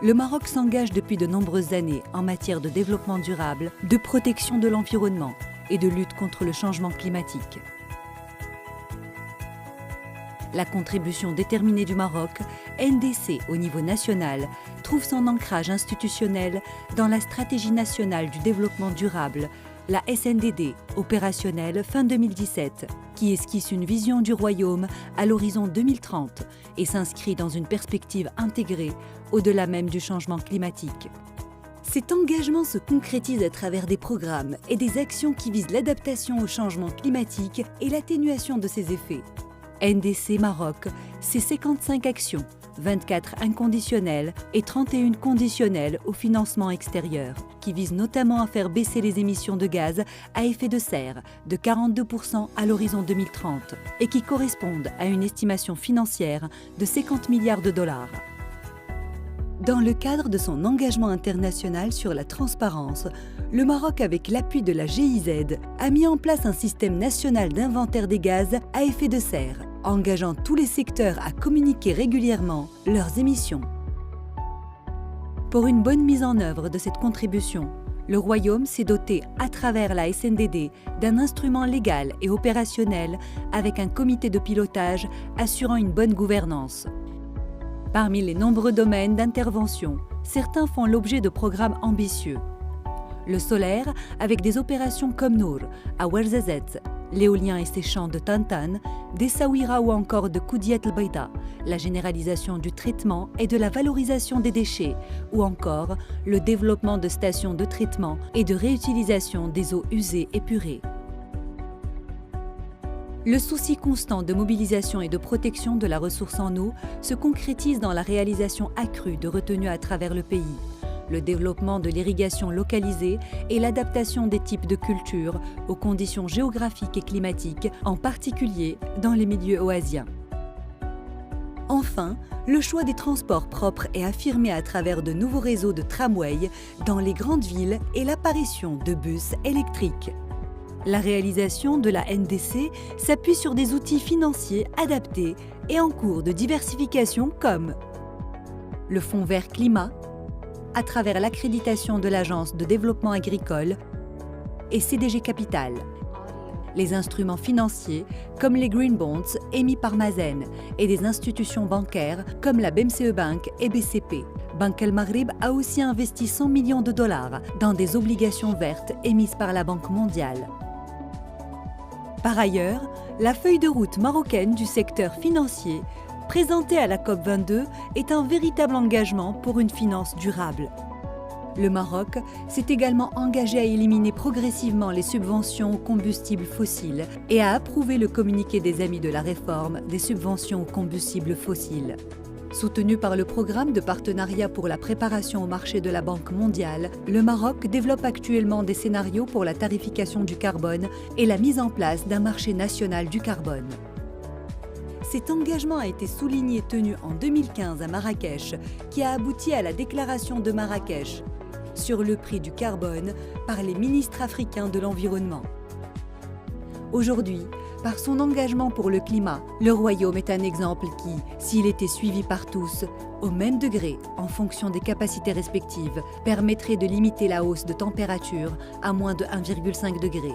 Le Maroc s'engage depuis de nombreuses années en matière de développement durable, de protection de l'environnement et de lutte contre le changement climatique. La contribution déterminée du Maroc, NDC au niveau national, trouve son ancrage institutionnel dans la Stratégie nationale du développement durable, la SNDD, opérationnelle fin 2017, qui esquisse une vision du royaume à l'horizon 2030 et s'inscrit dans une perspective intégrée au-delà même du changement climatique. Cet engagement se concrétise à travers des programmes et des actions qui visent l'adaptation au changement climatique et l'atténuation de ses effets. NDC Maroc, c'est 55 actions, 24 inconditionnelles et 31 conditionnelles au financement extérieur, qui visent notamment à faire baisser les émissions de gaz à effet de serre de 42% à l'horizon 2030 et qui correspondent à une estimation financière de 50 milliards de dollars. Dans le cadre de son engagement international sur la transparence, le Maroc, avec l'appui de la GIZ, a mis en place un système national d'inventaire des gaz à effet de serre, engageant tous les secteurs à communiquer régulièrement leurs émissions. Pour une bonne mise en œuvre de cette contribution, le Royaume s'est doté, à travers la SNDD, d'un instrument légal et opérationnel avec un comité de pilotage assurant une bonne gouvernance. Parmi les nombreux domaines d'intervention, certains font l'objet de programmes ambitieux. Le solaire, avec des opérations comme Nour, à Ouarzazate, l'éolien et ses champs de Tantan, d'Essaouira ou encore de Koudiat el-Baïda, la généralisation du traitement et de la valorisation des déchets, ou encore le développement de stations de traitement et de réutilisation des eaux usées épurées. Le souci constant de mobilisation et de protection de la ressource en eau se concrétise dans la réalisation accrue de retenues à travers le pays, le développement de l'irrigation localisée et l'adaptation des types de cultures aux conditions géographiques et climatiques, en particulier dans les milieux oasiens. Enfin, le choix des transports propres est affirmé à travers de nouveaux réseaux de tramways dans les grandes villes et l'apparition de bus électriques. La réalisation de la NDC s'appuie sur des outils financiers adaptés et en cours de diversification comme le Fonds vert climat, à travers l'accréditation de l'Agence de développement agricole et CDG Capital. Les instruments financiers comme les Green Bonds émis par Mazen et des institutions bancaires comme la BMCE Bank et BCP. Banque El Maghrib a aussi investi 100 millions de dollars dans des obligations vertes émises par la Banque mondiale. Par ailleurs, la feuille de route marocaine du secteur financier, présentée à la COP22, est un véritable engagement pour une finance durable. Le Maroc s'est également engagé à éliminer progressivement les subventions aux combustibles fossiles et à approuver le communiqué des Amis de la réforme des subventions aux combustibles fossiles. Soutenu par le programme de partenariat pour la préparation au marché de la Banque mondiale, le Maroc développe actuellement des scénarios pour la tarification du carbone et la mise en place d'un marché national du carbone. Cet engagement a été souligné et tenu en 2015 à Marrakech, qui a abouti à la déclaration de Marrakech sur le prix du carbone par les ministres africains de l'environnement. Aujourd'hui, par son engagement pour le climat, le Royaume est un exemple qui, s'il était suivi par tous, au même degré, en fonction des capacités respectives, permettrait de limiter la hausse de température à moins de 1,5 degré.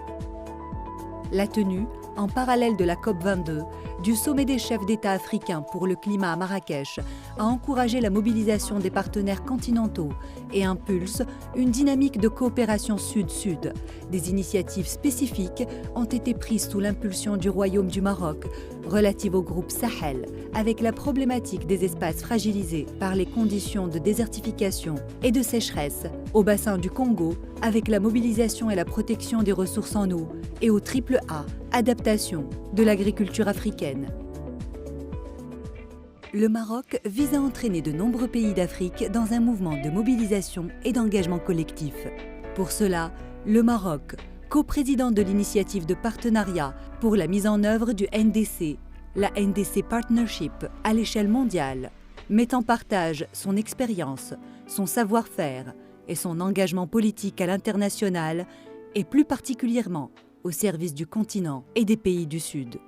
La tenue, en parallèle de la COP22, du sommet des chefs d'État africains pour le climat à Marrakech, a encouragé la mobilisation des partenaires continentaux et impulse une dynamique de coopération sud-sud. Des initiatives spécifiques ont été prises sous l'impulsion du Royaume du Maroc, relatives au groupe Sahel, avec la problématique des espaces fragilisés par les conditions de désertification et de sécheresse, au bassin du Congo, avec la mobilisation et la protection des ressources en eau, et au AAA, adaptation de l'agriculture africaine. Le Maroc vise à entraîner de nombreux pays d'Afrique dans un mouvement de mobilisation et d'engagement collectif. Pour cela, le Maroc, coprésident de l'initiative de partenariat pour la mise en œuvre du NDC, la NDC Partnership à l'échelle mondiale, met en partage son expérience, son savoir-faire et son engagement politique à l'international et plus particulièrement au service du continent et des pays du Sud.